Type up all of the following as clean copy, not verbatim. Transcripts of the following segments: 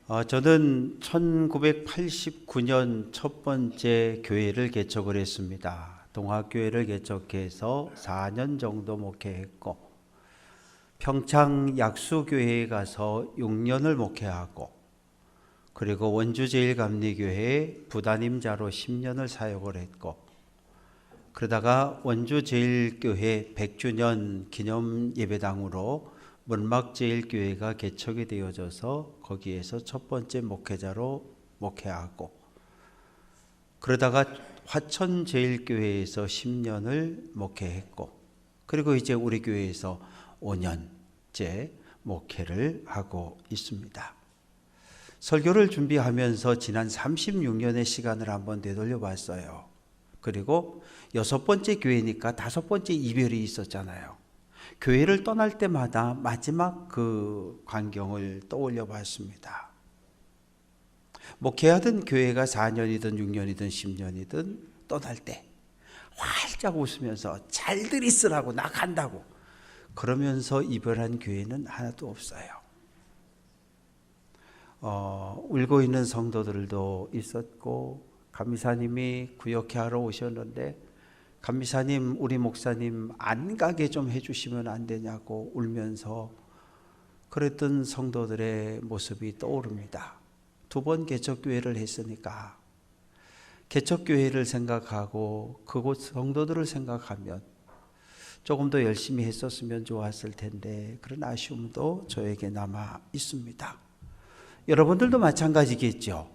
저는 1989년 첫 번째 교회를 개척을 했습니다. 동학교회를 개척해서 4년 정도 목회했고, 평창 약수교회에 가서 6년을 목회하고, 그리고 원주제일감리교회 부담임자로 10년을 사역을 했고, 그러다가 원주제일교회 100주년 기념 예배당으로 문막제일교회가 개척이 되어져서 거기에서 첫 번째 목회자로 목회하고, 그러다가 화천제일교회에서 10년을 목회했고, 그리고 이제 우리 교회에서 5년째 목회를 하고 있습니다. 설교를 준비하면서 지난 36년의 시간을 한번 되돌려 봤어요. 그리고 6번째 교회니까 5번째 이별이 있었잖아요. 교회를 떠날 때마다 마지막 그 광경을 떠올려 봤습니다. 목회하던 교회가 4년이든 6년이든 10년이든 떠날 때 활짝 웃으면서 잘들 있으라고 나 간다고 그러면서 이별한 교회는 하나도 없어요. 울고 있는 성도들도 있었고, 감리사님이 구역회 하러 오셨는데 감리사님, 우리 목사님 안 가게 좀 해주시면 안 되냐고 울면서 그랬던 성도들의 모습이 떠오릅니다. 2번 개척교회를 했으니까 개척교회를 생각하고 그곳 성도들을 생각하면 조금 더 열심히 했었으면 좋았을 텐데, 그런 아쉬움도 저에게 남아 있습니다. 여러분들도 마찬가지겠죠.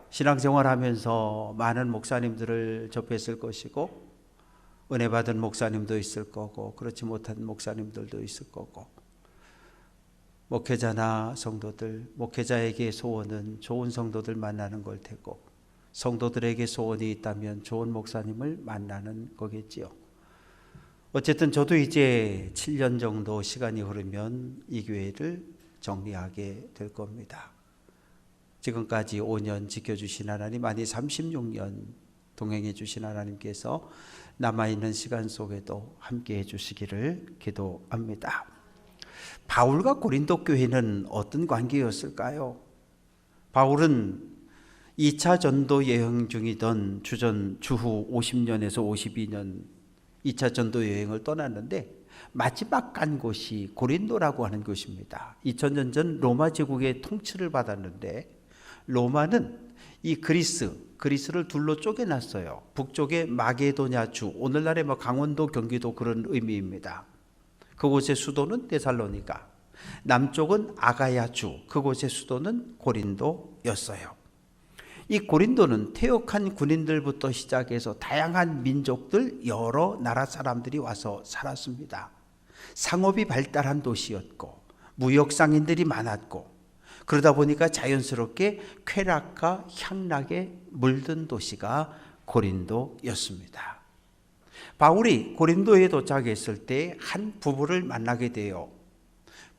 신앙생활 하면서 많은 목사님들을 접했을 것이고, 은혜 받은 목사님도 있을 거고, 그렇지 못한 목사님들도 있을 거고, 목회자나 성도들, 목회자에게 소원은 좋은 성도들 만나는 걸 테고, 성도들에게 소원이 있다면 좋은 목사님을 만나는 거겠지요. 어쨌든 저도 이제 7년 정도 시간이 흐르면 이 교회를 정리하게 될 겁니다. 지금까지 5년 지켜주신 하나님, 아니 36년 동행해 주신 하나님께서 남아있는 시간 속에도 함께 해주시기를 기도합니다. 바울과 고린도 교회는 어떤 관계였을까요? 바울은 2차 전도 여행 중이던 주후 50년에서 52년 2차 전도 여행을 떠났는데 마지막 간 곳이 고린도라고 하는 곳입니다. 2000년 전 로마 제국의 통치를 받았는데, 로마는 이 그리스를 둘로 쪼개놨어요. 북쪽에 마게도냐주, 오늘날의 강원도, 경기도 그런 의미입니다. 그곳의 수도는 데살로니가, 남쪽은 아가야주, 그곳의 수도는 고린도였어요. 이 고린도는 퇴역한 군인들부터 시작해서 다양한 민족들, 여러 나라 사람들이 와서 살았습니다. 상업이 발달한 도시였고, 무역상인들이 많았고, 그러다 보니까 자연스럽게 쾌락과 향락에 물든 도시가 고린도였습니다. 바울이 고린도에 도착했을 때 한 부부를 만나게 돼요.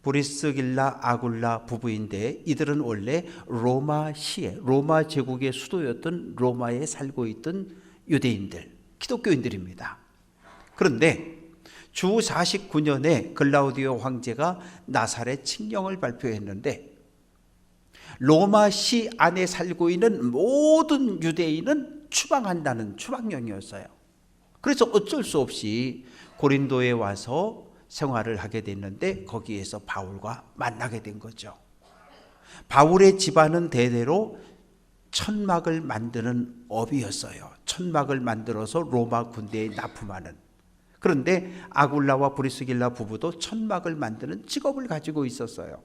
브리스길라 아굴라 부부인데, 이들은 원래 로마 제국의 수도였던 로마에 살고 있던 유대인들, 기독교인들입니다. 그런데 주 49년에 글라우디오 황제가 나사렛 칙령을 발표했는데, 로마시 안에 살고 있는 모든 유대인은 추방한다는 추방령이었어요. 그래서 어쩔 수 없이 고린도에 와서 생활을 하게 됐는데, 거기에서 바울과 만나게 된 거죠. 바울의 집안은 대대로 천막을 만드는 업이었어요. 천막을 만들어서 로마 군대에 납품하는. 그런데 아굴라와 브리스길라 부부도 천막을 만드는 직업을 가지고 있었어요.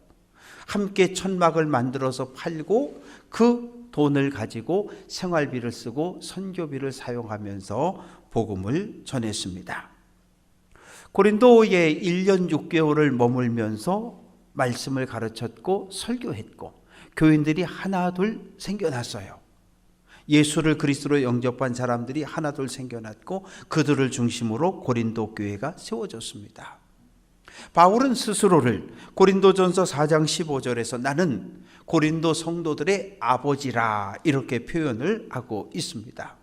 함께 천막을 만들어서 팔고 그 돈을 가지고 생활비를 쓰고 선교비를 사용하면서 복음을 전했습니다. 고린도에 1년 6개월을 머물면서 말씀을 가르쳤고 설교했고, 교인들이 하나둘 생겨났어요. 예수를 그리스도로 영접한 사람들이 하나둘 생겨났고, 그들을 중심으로 고린도 교회가 세워졌습니다. 바울은 스스로를 고린도전서 4장 15절에서 나는 고린도 성도들의 아버지라 이렇게 표현을 하고 있습니다.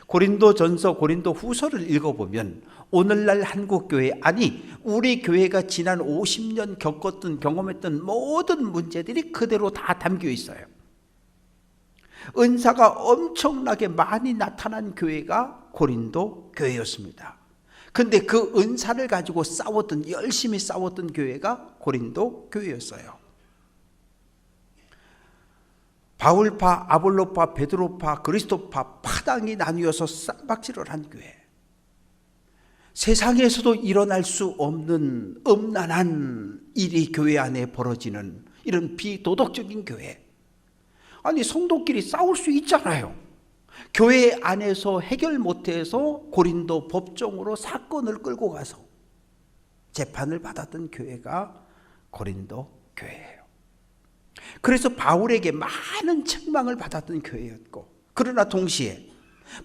고린도전서, 고린도후서를 읽어보면 오늘날 한국교회, 아니 우리 교회가 지난 50년 겪었던, 경험했던 모든 문제들이 그대로 다 담겨 있어요. 은사가 엄청나게 많이 나타난 교회가 고린도 교회였습니다. 근데 그 은사를 가지고 싸웠던, 열심히 싸웠던 교회가 고린도 교회였어요. 바울파, 아볼로파, 베드로파, 그리스도파 파당이 나뉘어서 쌈박질을 한 교회. 세상에서도 일어날 수 없는 음란한 일이 교회 안에 벌어지는 이런 비도덕적인 교회. 아니 성도끼리 싸울 수 있잖아요. 교회 안에서 해결 못해서 고린도 법정으로 사건을 끌고 가서 재판을 받았던 교회가 고린도 교회예요. 그래서 바울에게 많은 책망을 받았던 교회였고, 그러나 동시에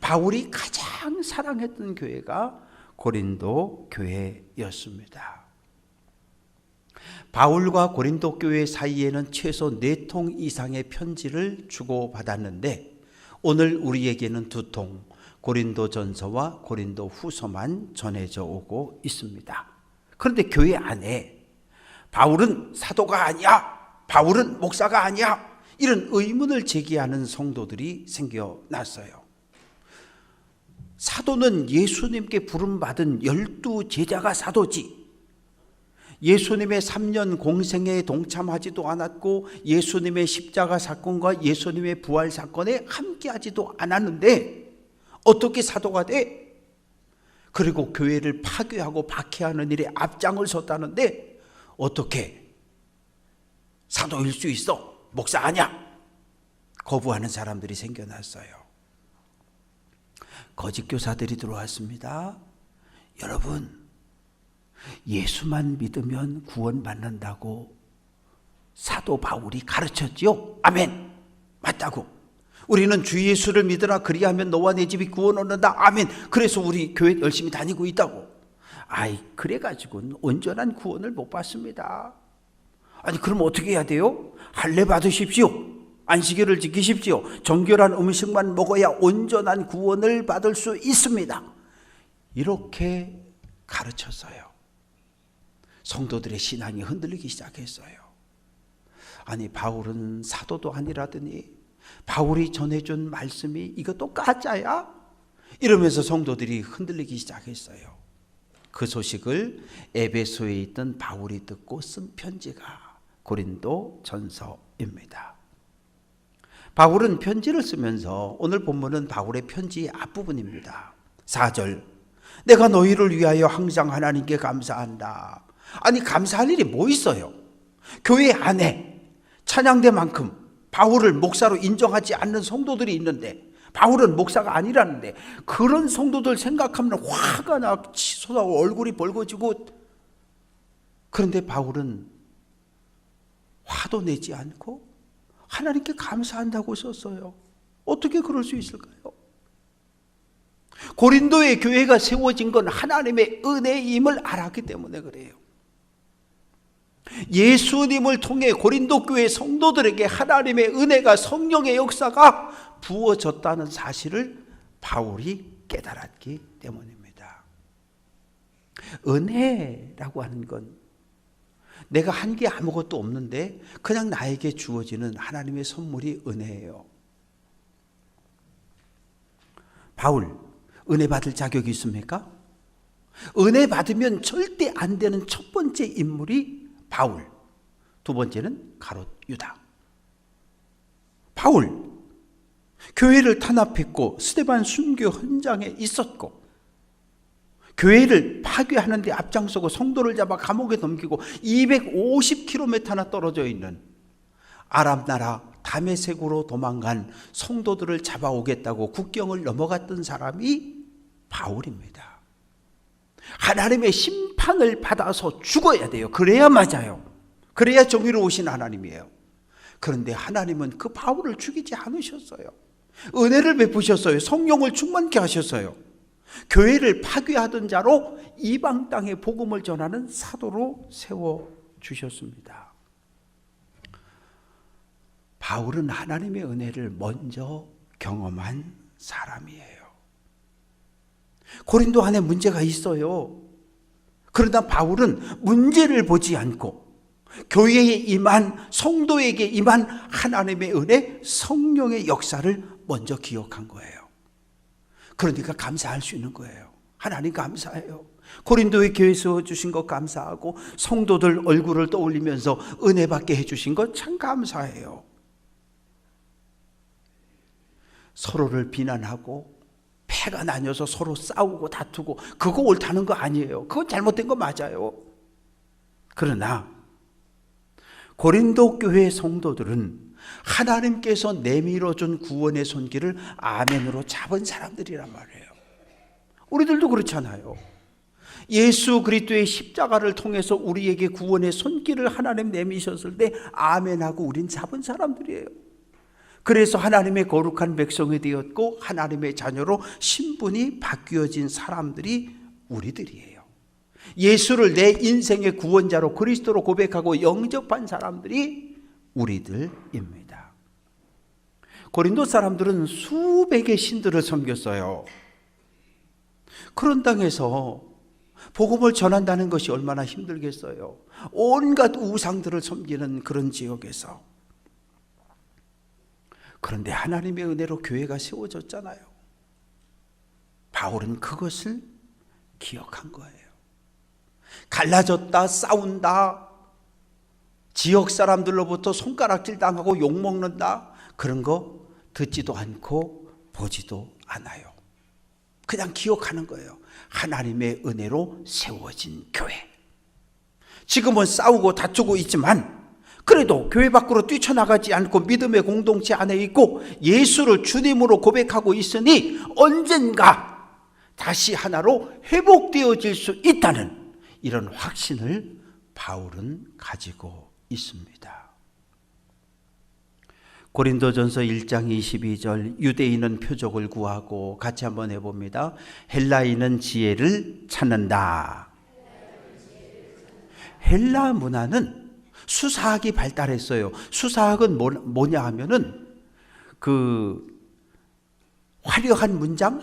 바울이 가장 사랑했던 교회가 고린도 교회였습니다. 바울과 고린도 교회 사이에는 최소 4통 이상의 편지를 주고받았는데 오늘 우리에게는 2통, 고린도전서와 고린도후서만 전해져 오고 있습니다. 그런데 교회 안에 바울은 사도가 아니야, 바울은 목사가 아니야, 이런 의문을 제기하는 성도들이 생겨났어요. 사도는 예수님께 부름받은 12제자가 사도지, 예수님의 3년 공생에 동참하지도 않았고 예수님의 십자가 사건과 예수님의 부활 사건에 함께하지도 않았는데 어떻게 사도가 돼? 그리고 교회를 파괴하고 박해하는 일에 앞장을 섰다는데 어떻게 사도일 수 있어? 목사 아니야? 거부하는 사람들이 생겨났어요. 거짓 교사들이 들어왔습니다. 여러분, 예수만 믿으면 구원받는다고 사도 바울이 가르쳤지요? 아멘. 맞다고. 우리는 주 예수를 믿으라, 그리하면 너와 내 집이 구원 얻는다. 아멘. 그래서 우리 교회 열심히 다니고 있다고. 아이, 그래가지고는 온전한 구원을 못 받습니다. 아니, 그럼 어떻게 해야 돼요? 할례 받으십시오. 안식일을 지키십시오. 정결한 음식만 먹어야 온전한 구원을 받을 수 있습니다. 이렇게 가르쳤어요. 성도들의 신앙이 흔들리기 시작했어요. 아니, 바울은 사도도 아니라더니 바울이 전해준 말씀이 이것도 가짜야? 이러면서 성도들이 흔들리기 시작했어요. 그 소식을 에베소에 있던 바울이 듣고 쓴 편지가 고린도 전서입니다. 바울은 편지를 쓰면서, 오늘 본문은 바울의 편지의 앞부분입니다. 4절, 내가 너희를 위하여 항상 하나님께 감사한다. 아니, 감사할 일이 뭐 있어요? 교회 안에 찬양대만큼 바울을 목사로 인정하지 않는 성도들이 있는데, 바울은 목사가 아니라는데, 그런 성도들 생각하면 화가 나 치솟아오고 얼굴이 벌거지고, 그런데 바울은 화도 내지 않고 하나님께 감사한다고 썼어요. 어떻게 그럴 수 있을까요? 고린도의 교회가 세워진 건 하나님의 은혜임을 알았기 때문에 그래요. 예수님을 통해 고린도 교회 성도들에게 하나님의 은혜가, 성령의 역사가 부어졌다는 사실을 바울이 깨달았기 때문입니다. 은혜라고 하는 건 내가 한 게 아무것도 없는데 그냥 나에게 주어지는 하나님의 선물이 은혜예요. 바울, 은혜 받을 자격이 있습니까? 은혜 받으면 절대 안 되는 첫 번째 인물이 바울, 두 번째는 가롯 유다. 바울, 교회를 탄압했고 스데반 순교 현장에 있었고 교회를 파괴하는 데 앞장서고 성도를 잡아 감옥에 넘기고 250km나 떨어져 있는 아람 나라 다메섹으로 도망간 성도들을 잡아오겠다고 국경을 넘어갔던 사람이 바울입니다. 하나님의 심판을 받아서 죽어야 돼요. 그래야 맞아요. 그래야 정의로우신 하나님이에요. 그런데 하나님은 그 바울을 죽이지 않으셨어요. 은혜를 베푸셨어요. 성령을 충만케 하셨어요. 교회를 파괴하던 자로 이방 땅에 복음을 전하는 사도로 세워주셨습니다. 바울은 하나님의 은혜를 먼저 경험한 사람이에요. 고린도 안에 문제가 있어요. 그러나 바울은 문제를 보지 않고 교회에 임한, 성도에게 임한 하나님의 은혜, 성령의 역사를 먼저 기억한 거예요. 그러니까 감사할 수 있는 거예요. 하나님 감사해요. 고린도의 교회 세워주신 것 감사하고, 성도들 얼굴을 떠올리면서 은혜 받게 해주신 것 참 감사해요. 서로를 비난하고 패가 나뉘어서 서로 싸우고 다투고, 그거 옳다는 거 아니에요. 그건 잘못된 거 맞아요. 그러나 고린도 교회 성도들은 하나님께서 내밀어준 구원의 손길을 아멘으로 잡은 사람들이란 말이에요. 우리들도 그렇잖아요. 예수 그리스도의 십자가를 통해서 우리에게 구원의 손길을 하나님 내미셨을 때 아멘하고 우린 잡은 사람들이에요. 그래서 하나님의 거룩한 백성이 되었고 하나님의 자녀로 신분이 바뀌어진 사람들이 우리들이에요. 예수를 내 인생의 구원자로 그리스도로 고백하고 영접한 사람들이 우리들입니다. 고린도 사람들은 수백의 신들을 섬겼어요. 그런 땅에서 복음을 전한다는 것이 얼마나 힘들겠어요. 온갖 우상들을 섬기는 그런 지역에서. 그런데 하나님의 은혜로 교회가 세워졌잖아요. 바울은 그것을 기억한 거예요. 갈라졌다, 싸운다, 지역 사람들로부터 손가락질 당하고 욕먹는다, 그런 거 듣지도 않고 보지도 않아요. 그냥 기억하는 거예요. 하나님의 은혜로 세워진 교회. 지금은 싸우고 다투고 있지만 그래도 교회 밖으로 뛰쳐나가지 않고 믿음의 공동체 안에 있고 예수를 주님으로 고백하고 있으니 언젠가 다시 하나로 회복되어질 수 있다는 이런 확신을 바울은 가지고 있습니다. 고린도전서 1장 22절, 유대인은 표적을 구하고, 같이 한번 해봅니다. 헬라인은 지혜를 찾는다. 헬라 문화는 수사학이 발달했어요. 수사학은 뭐냐 하면은 그 화려한 문장,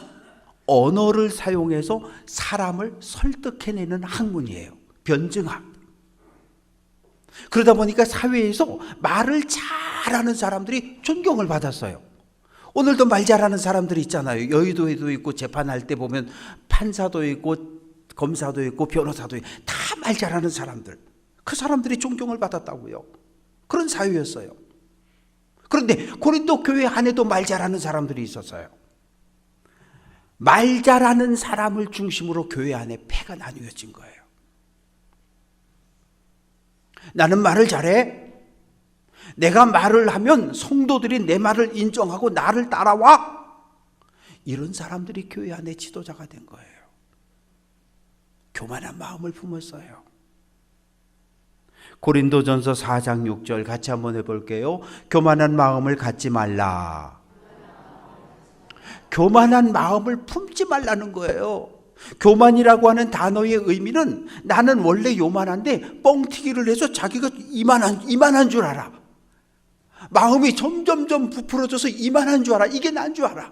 언어를 사용해서 사람을 설득해내는 학문이에요. 변증학. 그러다 보니까 사회에서 말을 잘하는 사람들이 존경을 받았어요. 오늘도 말 잘하는 사람들이 있잖아요. 여의도에도 있고, 재판할 때 보면 판사도 있고 검사도 있고 변호사도 있고, 다 말 잘하는 사람들. 그 사람들이 존경을 받았다고요. 그런 사회였어요. 그런데 고린도 교회 안에도 말 잘하는 사람들이 있었어요. 말 잘하는 사람을 중심으로 교회 안에 패가 나뉘어진 거예요. 나는 말을 잘해. 내가 말을 하면 성도들이 내 말을 인정하고 나를 따라와. 이런 사람들이 교회 안에 지도자가 된 거예요. 교만한 마음을 품었어요. 고린도전서 4장 6절 같이 한번 해볼게요. 교만한 마음을 갖지 말라. 교만한 마음을 품지 말라는 거예요. 교만이라고 하는 단어의 의미는 나는 원래 요만한데 뻥튀기를 해서 자기가 이만한 줄 알아. 마음이 점점점 부풀어져서 이만한 줄 알아. 이게 난 줄 알아.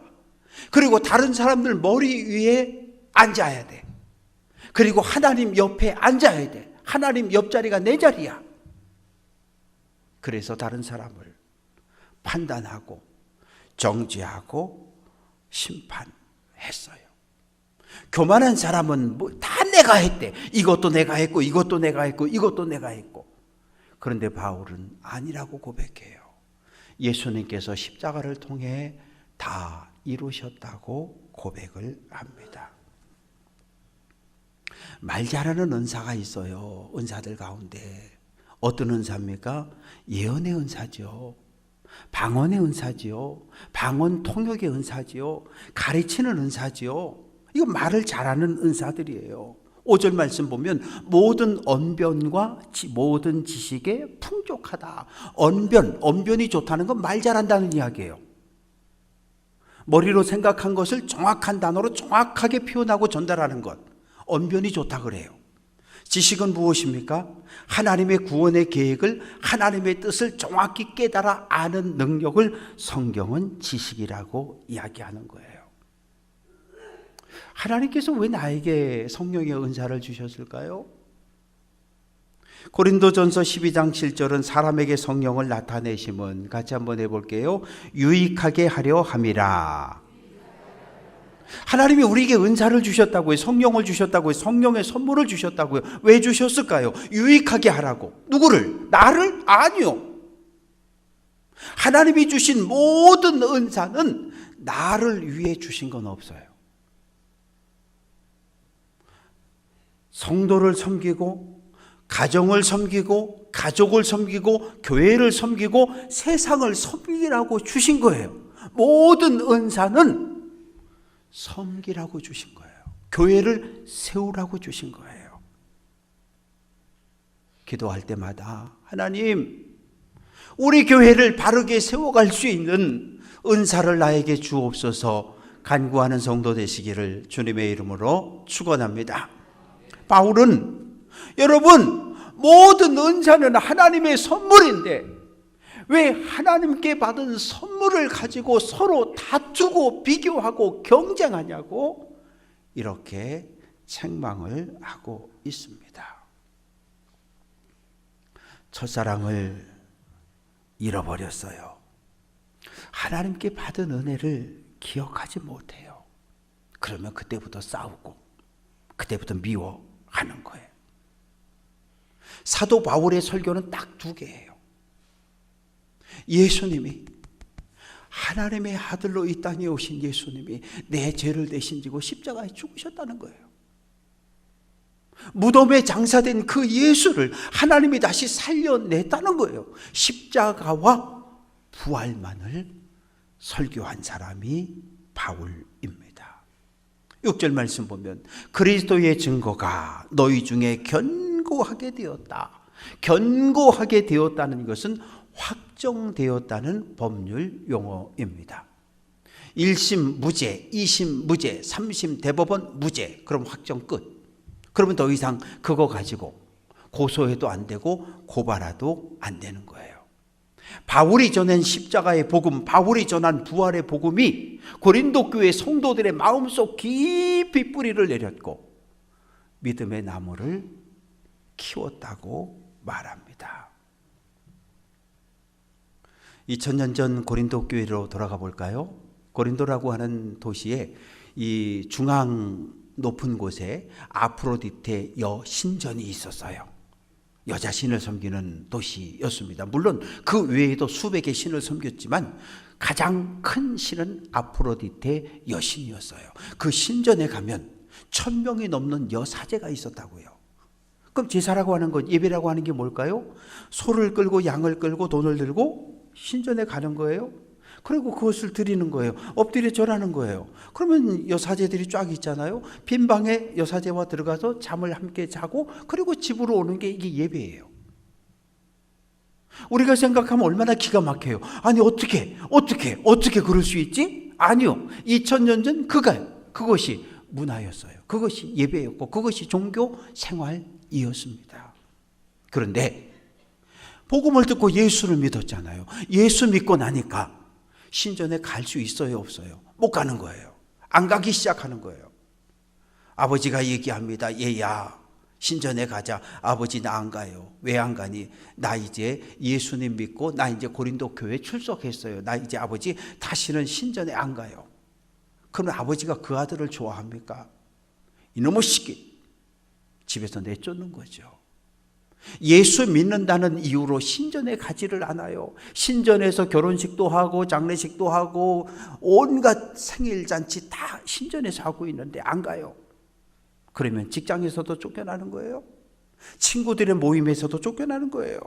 그리고 다른 사람들 머리 위에 앉아야 돼. 그리고 하나님 옆에 앉아야 돼. 하나님 옆자리가 내 자리야. 그래서 다른 사람을 판단하고 정죄하고 심판했어요. 교만한 사람은 다 내가 했대. 이것도 내가 했고 이것도 내가 했고 이것도 내가 했고. 그런데 바울은 아니라고 고백해요. 예수님께서 십자가를 통해 다 이루셨다고 고백을 합니다. 말 잘하는 은사가 있어요. 은사들 가운데. 어떤 은사입니까? 예언의 은사죠. 방언의 은사지요. 방언 통역의 은사지요. 가르치는 은사지요. 이거 말을 잘하는 은사들이에요. 5절 말씀 보면 모든 언변과 모든 지식에 풍족하다. 언변이 좋다는 건 말 잘한다는 이야기예요. 머리로 생각한 것을 정확한 단어로 정확하게 표현하고 전달하는 것. 언변이 좋다 그래요. 지식은 무엇입니까? 하나님의 구원의 계획을, 하나님의 뜻을 정확히 깨달아 아는 능력을 성경은 지식이라고 이야기하는 거예요. 하나님께서 왜 나에게 성령의 은사를 주셨을까요? 고린도전서 12장 7절은 사람에게 성령을 나타내심은, 같이 한번 해볼게요. 유익하게 하려 함이라. 하나님이 우리에게 은사를 주셨다고요. 성령을 주셨다고요. 성령의 선물을 주셨다고요. 왜 주셨을까요? 유익하게 하라고. 누구를? 나를? 아니요. 하나님이 주신 모든 은사는 나를 위해 주신 건 없어요. 성도를 섬기고, 가정을 섬기고, 가족을 섬기고, 교회를 섬기고, 세상을 섬기라고 주신 거예요. 모든 은사는 섬기라고 주신 거예요. 교회를 세우라고 주신 거예요. 기도할 때마다 하나님, 우리 교회를 바르게 세워갈 수 있는 은사를 나에게 주옵소서 간구하는 성도 되시기를 주님의 이름으로 축원합니다. 바울은, 여러분, 모든 은사는 하나님의 선물인데 왜 하나님께 받은 선물을 가지고 서로 다투고 비교하고 경쟁하냐고 이렇게 책망을 하고 있습니다. 첫사랑을 잃어버렸어요. 하나님께 받은 은혜를 기억하지 못해요. 그러면 그때부터 싸우고 그때부터 미워하는 거예요. 사도 바울의 설교는 딱 두 개예요. 예수님이, 하나님의 아들로 이 땅에 오신 예수님이 내 죄를 대신 지고 십자가에 죽으셨다는 거예요. 무덤에 장사된 그 예수를 하나님이 다시 살려냈다는 거예요. 십자가와 부활만을 설교한 사람이 바울입니다. 6절 말씀 보면 그리스도의 증거가 너희 중에 견고하게 되었다. 견고하게 되었다는 것은 확정되었다는 법률 용어입니다. 1심 무죄, 2심 무죄, 3심 대법원 무죄. 그럼 확정 끝. 그러면 더 이상 그거 가지고 고소해도 안 되고 고발해도 안 되는 거예요. 바울이 전한 십자가의 복음, 바울이 전한 부활의 복음이 고린도 교회 성도들의 마음속 깊이 뿌리를 내렸고 믿음의 나무를 키웠다고 말합니다. 2000년 전 고린도 교회로 돌아가 볼까요? 고린도라고 하는 도시에 이 중앙 높은 곳에 아프로디테 여신전이 있었어요. 여자 신을 섬기는 도시였습니다. 물론 그 외에도 수백의 신을 섬겼지만 가장 큰 신은 아프로디테 여신이었어요. 그 신전에 가면 1000명이 넘는 여사제가 있었다고요. 그럼 제사라고 하는 것, 예배라고 하는 게 뭘까요? 소를 끌고 양을 끌고 돈을 들고 신전에 가는 거예요. 그리고 그것을 드리는 거예요. 엎드려 절하는 거예요. 그러면 여사제들이 쫙 있잖아요. 빈 방에 여사제와 들어가서 잠을 함께 자고 그리고 집으로 오는 게 이게 예배예요. 우리가 생각하면 얼마나 기가 막혀요. 아니 어떻게 그럴 수 있지? 아니요. 2000년 전 그것이 문화였어요. 그것이 예배였고 그것이 종교 생활이었습니다. 그런데 복음을 듣고 예수를 믿었잖아요. 예수 믿고 나니까 신전에 갈 수 있어요, 없어요? 못 가는 거예요. 안 가기 시작하는 거예요. 아버지가 얘기합니다. 얘야, 신전에 가자. 아버지 나 안 가요. 왜 안 가니? 나 이제 예수님 믿고 나 이제 고린도 교회 출석했어요. 나 이제 아버지 다시는 신전에 안 가요. 그러면 아버지가 그 아들을 좋아합니까? 이놈의 시끼. 집에서 내쫓는 거죠. 예수 믿는다는 이유로 신전에 가지를 않아요. 신전에서 결혼식도 하고 장례식도 하고 온갖 생일잔치 다 신전에서 하고 있는데 안 가요. 그러면 직장에서도 쫓겨나는 거예요. 친구들의 모임에서도 쫓겨나는 거예요.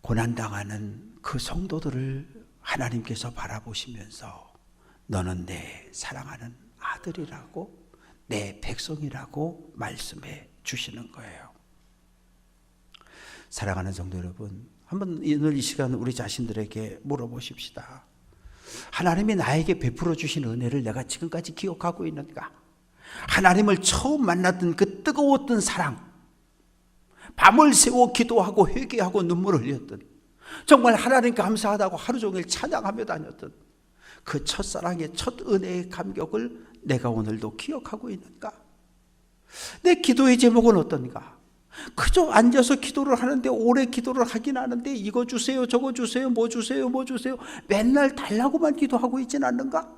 고난당하는 그 성도들을 하나님께서 바라보시면서 너는 내 사랑하는 아들이라고, 내 백성이라고 말씀해 주시는 거예요. 사랑하는 성도 여러분, 한번 오늘 이 시간 우리 자신들에게 물어보십시다. 하나님이 나에게 베풀어 주신 은혜를 내가 지금까지 기억하고 있는가? 하나님을 처음 만났던 그 뜨거웠던 사랑, 밤을 새워 기도하고 회개하고 눈물을 흘렸던, 정말 하나님 감사하다고 하루 종일 찬양하며 다녔던 그 첫사랑의 첫 은혜의 감격을 내가 오늘도 기억하고 있는가? 내 기도의 제목은 어떤가? 그저 앉아서 기도를 하는데, 오래 기도를 하긴 하는데, 이거 주세요, 저거 주세요, 뭐 주세요, 뭐 주세요, 맨날 달라고만 기도하고 있진 않는가?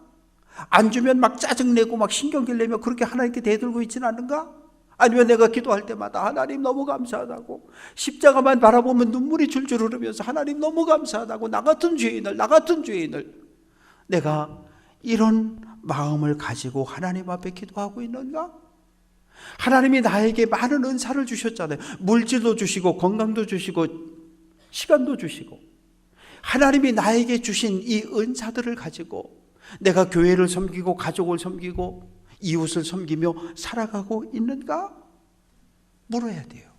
안 주면 막 짜증내고 막 신경질 내며 그렇게 하나님께 대들고 있진 않는가? 아니면 내가 기도할 때마다 하나님 너무 감사하다고, 십자가만 바라보면 눈물이 줄줄 흐르면서 하나님 너무 감사하다고, 나 같은 죄인을 내가 이런 마음을 가지고 하나님 앞에 기도하고 있는가? 하나님이 나에게 많은 은사를 주셨잖아요. 물질도 주시고 건강도 주시고 시간도 주시고, 하나님이 나에게 주신 이 은사들을 가지고 내가 교회를 섬기고 가족을 섬기고 이웃을 섬기며 살아가고 있는가? 물어야 돼요.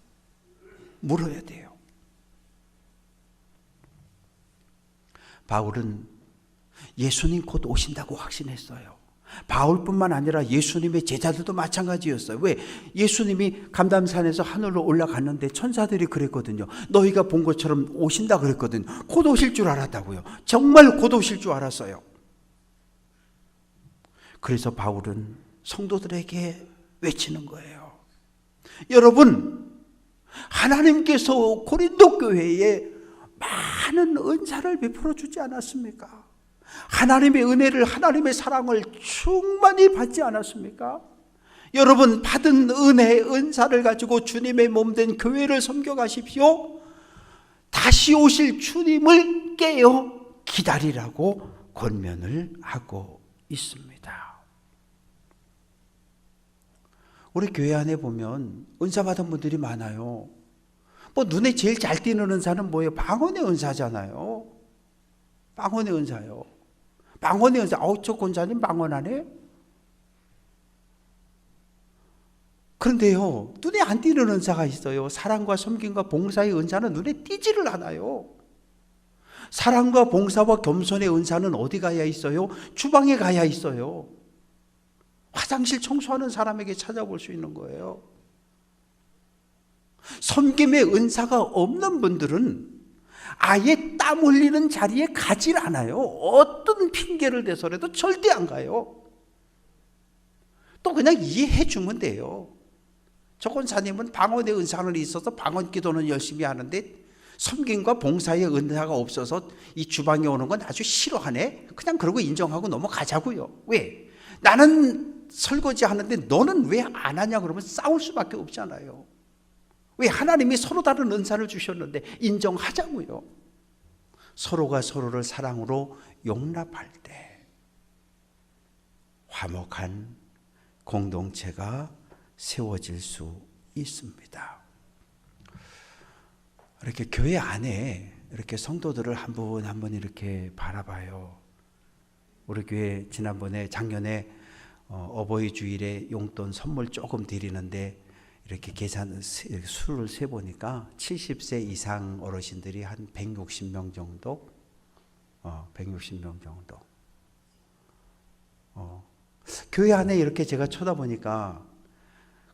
물어야 돼요. 바울은 예수님 곧 오신다고 확신했어요. 바울뿐만 아니라 예수님의 제자들도 마찬가지였어요. 왜? 예수님이 감담산에서 하늘로 올라갔는데 천사들이 그랬거든요. 너희가 본 것처럼 오신다 그랬거든요. 곧 오실 줄 알았다고요. 정말 곧 오실 줄 알았어요. 그래서 바울은 성도들에게 외치는 거예요. 여러분, 하나님께서 고린도 교회에 많은 은사를 베풀어 주지 않았습니까? 하나님의 은혜를, 하나님의 사랑을 충만히 받지 않았습니까? 여러분, 받은 은혜, 은사를 가지고 주님의 몸된 교회를 섬겨가십시오. 다시 오실 주님을 깨어 기다리라고 권면을 하고 있습니다. 우리 교회 안에 보면 은사 받은 분들이 많아요. 뭐 눈에 제일 잘 띄는 은사는 뭐예요? 방언의 은사잖아요. 방언의 은사요. 방언의 은사. 저 권사님 방언하네? 그런데요, 눈에 안 띄는 은사가 있어요. 사랑과 섬김과 봉사의 은사는 눈에 띄지를 않아요. 사랑과 봉사와 겸손의 은사는 어디 가야 있어요? 주방에 가야 있어요. 화장실 청소하는 사람에게 찾아볼 수 있는 거예요. 섬김의 은사가 없는 분들은 아예 땀 흘리는 자리에 가질 않아요. 어떤 핑계를 대서라도 절대 안 가요. 또 그냥 이해해 주면 돼요. 저 권사님은 방언의 은사는 있어서 방언 기도는 열심히 하는데 섬김과 봉사의 은사가 없어서 이 주방에 오는 건 아주 싫어하네. 그냥 그러고 인정하고 넘어가자고요. 왜? 나는 설거지 하는데 너는 왜 안 하냐 그러면 싸울 수밖에 없잖아요. 왜? 하나님이 서로 다른 은사를 주셨는데 인정하자고요. 서로가 서로를 사랑으로 용납할 때 화목한 공동체가 세워질 수 있습니다. 이렇게 교회 안에 이렇게 성도들을 한 분 한 분 이렇게 바라봐요. 우리 교회 지난번에 작년에 어버이 주일에 용돈 선물 조금 드리는데 이렇게 수를 세보니까 70세 이상 어르신들이 한 160명 정도, 160명 정도. 교회 안에 이렇게 제가 쳐다보니까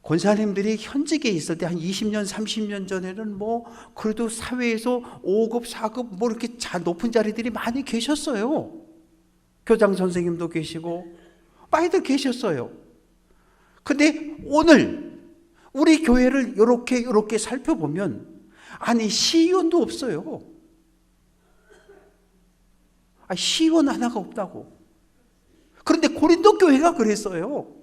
권사님들이 현직에 있을 때 한 20년, 30년 전에는 뭐 그래도 사회에서 5급, 4급 뭐 이렇게 높은 자리들이 많이 계셨어요. 교장 선생님도 계시고 많이들 계셨어요. 근데 오늘 우리 교회를 이렇게 살펴보면 아니 시의원도 없어요. 시의원 하나가 없다고. 그런데 고린도 교회가 그랬어요.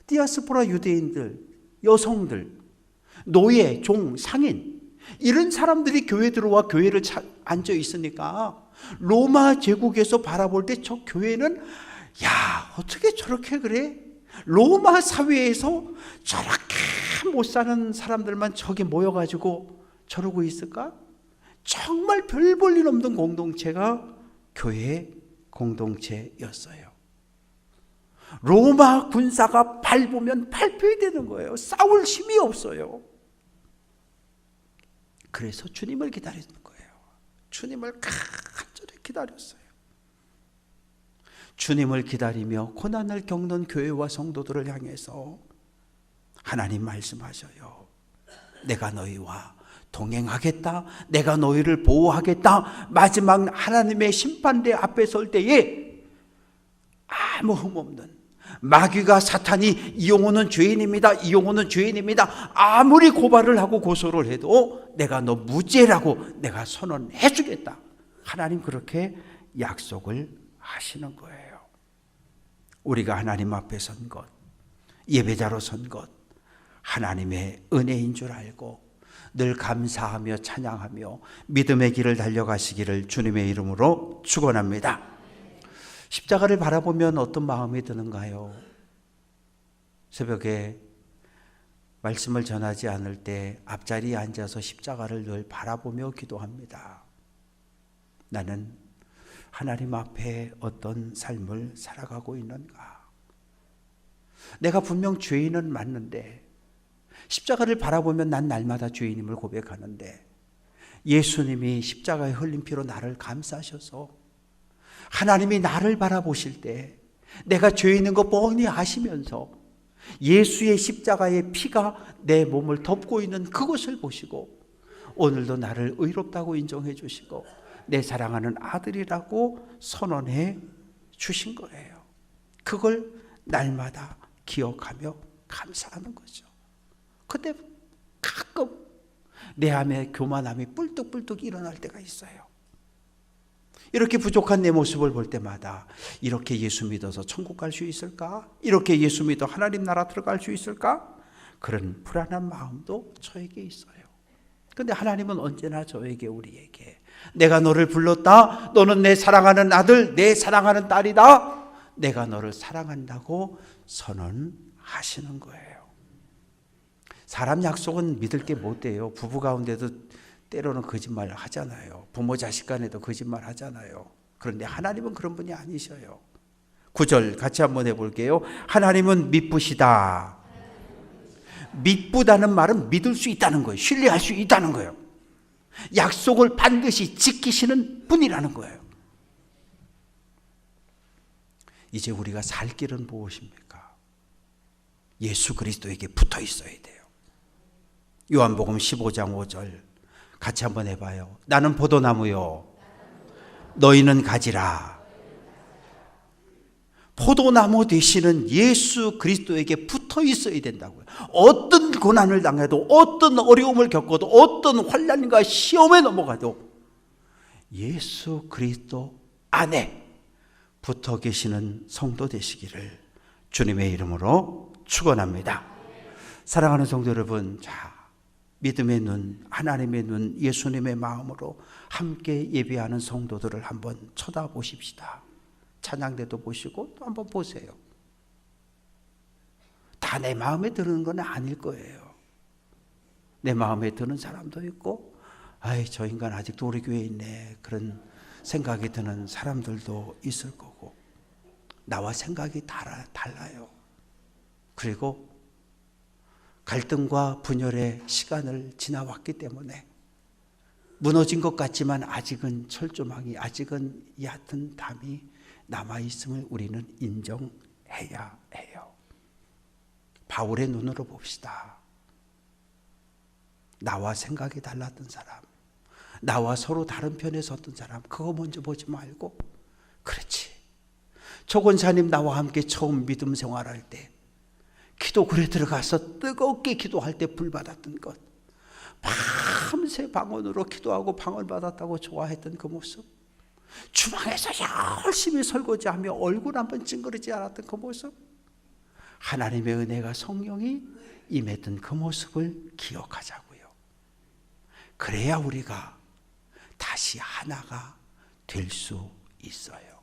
디아스포라 유대인들, 여성들, 노예, 종, 상인 이런 사람들이 교회 들어와 교회를 앉아 있으니까 로마 제국에서 바라볼 때 저 교회는 야 어떻게 저렇게 그래? 로마 사회에서 저렇게 못 사는 사람들만 저기 모여가지고 저러고 있을까? 정말 별 볼 일 없는 공동체가 교회 공동체였어요. 로마 군사가 밟으면 밟혀야 되는 거예요. 싸울 힘이 없어요. 그래서 주님을 기다리는 거예요. 주님을 간절히 기다렸어요. 주님을 기다리며 고난을 겪는 교회와 성도들을 향해서 하나님 말씀하셔요. 내가 너희와 동행하겠다. 내가 너희를 보호하겠다. 마지막 하나님의 심판대 앞에 설 때에 아무 흠없는, 마귀가 사탄이 이 영혼은 죄인입니다, 이 영혼은 죄인입니다, 아무리 고발을 하고 고소를 해도 내가 너 무죄라고 내가 선언해 주겠다. 하나님 그렇게 약속을 하시는 거예요. 우리가 하나님 앞에 선 것, 예배자로 선 것, 하나님의 은혜인 줄 알고 늘 감사하며 찬양하며 믿음의 길을 달려가시기를 주님의 이름으로 축원합니다. 십자가를 바라보면 어떤 마음이 드는가요? 새벽에 말씀을 전하지 않을 때 앞자리에 앉아서 십자가를 늘 바라보며 기도합니다. 나는 하나님 앞에 어떤 삶을 살아가고 있는가? 내가 분명 죄인은 맞는데 십자가를 바라보면 난 날마다 죄인임을 고백하는데 예수님이 십자가에 흘린 피로 나를 감싸셔서 하나님이 나를 바라보실 때 내가 죄인인 거 뻔히 아시면서 예수의 십자가의 피가 내 몸을 덮고 있는 그것을 보시고 오늘도 나를 의롭다고 인정해 주시고 내 사랑하는 아들이라고 선언해 주신 거예요. 그걸 날마다 기억하며 감사하는 거죠. 근데 가끔 내 안에 교만함이 뿔뚝뿔뚝 일어날 때가 있어요. 이렇게 부족한 내 모습을 볼 때마다 이렇게 예수 믿어서 천국 갈 수 있을까? 이렇게 예수 믿어 하나님 나라 들어갈 수 있을까? 그런 불안한 마음도 저에게 있어요. 그런데 하나님은 언제나 저에게, 우리에게 내가 너를 불렀다. 너는 내 사랑하는 아들, 내 사랑하는 딸이다. 내가 너를 사랑한다고 선언하시는 거예요. 사람 약속은 믿을 게 못 돼요. 부부 가운데도 때로는 거짓말 하잖아요. 부모 자식 간에도 거짓말 하잖아요. 그런데 하나님은 그런 분이 아니셔요. 9절 같이 한번 해볼게요. 하나님은 믿부시다. 믿부다는 말은 믿을 수 있다는 거예요. 신뢰할 수 있다는 거예요. 약속을 반드시 지키시는 분이라는 거예요. 이제 우리가 살 길은 무엇입니까? 예수 그리스도에게 붙어 있어야 돼요. 요한복음 15장 5절 같이 한번 해봐요. 나는 포도나무요, 너희는 가지라. 포도나무 되시는 예수 그리스도에게 붙어 있어야 된다고요. 어떤 고난을 당해도, 어떤 어려움을 겪어도, 어떤 환난과 시험에 넘어가도 예수 그리스도 안에 붙어 계시는 성도 되시기를 주님의 이름으로 축원합니다. 사랑하는 성도 여러분, 자, 믿음의 눈, 하나님의 눈, 예수님의 마음으로 함께 예배하는 성도들을 한번 쳐다보십시다. 찬양대도 보시고 또 한번 보세요. 다 내 마음에 드는 건 아닐 거예요. 내 마음에 드는 사람도 있고, 아이 저 인간 아직도 우리 교회에 있네, 그런 생각이 드는 사람들도 있을 거고, 나와 생각이 달라요. 그리고 갈등과 분열의 시간을 지나왔기 때문에 무너진 것 같지만 아직은 철조망이, 아직은 얕은 담이 남아있음을 우리는 인정해야 해요. 바울의 눈으로 봅시다. 나와 생각이 달랐던 사람, 나와 서로 다른 편에 섰던 사람, 그거 먼저 보지 말고, 그렇지, 조건사님 나와 함께 처음 믿음 생활할 때 기도굴에 들어가서 뜨겁게 기도할 때 불 받았던 것, 밤새 방언으로 기도하고 방언 받았다고 좋아했던 그 모습, 주방에서 열심히 설거지하며 얼굴 한번 찡그리지 않았던 그 모습, 하나님의 은혜가, 성령이 임했던 그 모습을 기억하자고요. 그래야 우리가 다시 하나가 될 수 있어요.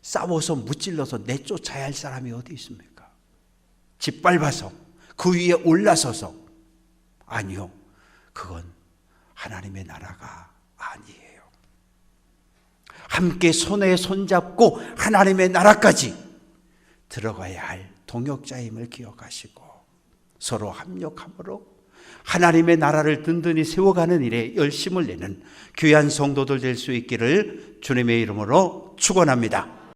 싸워서 무찔러서 내쫓아야 할 사람이 어디 있습니까? 짓밟아서 그 위에 올라서서, 아니요, 그건 하나님의 나라가 아니에요. 함께 손에 손잡고 하나님의 나라까지 들어가야 할 동역자임을 기억하시고 서로 합력함으로 하나님의 나라를 든든히 세워가는 일에 열심을 내는 귀한 성도들 될 수 있기를 주님의 이름으로 축원합니다.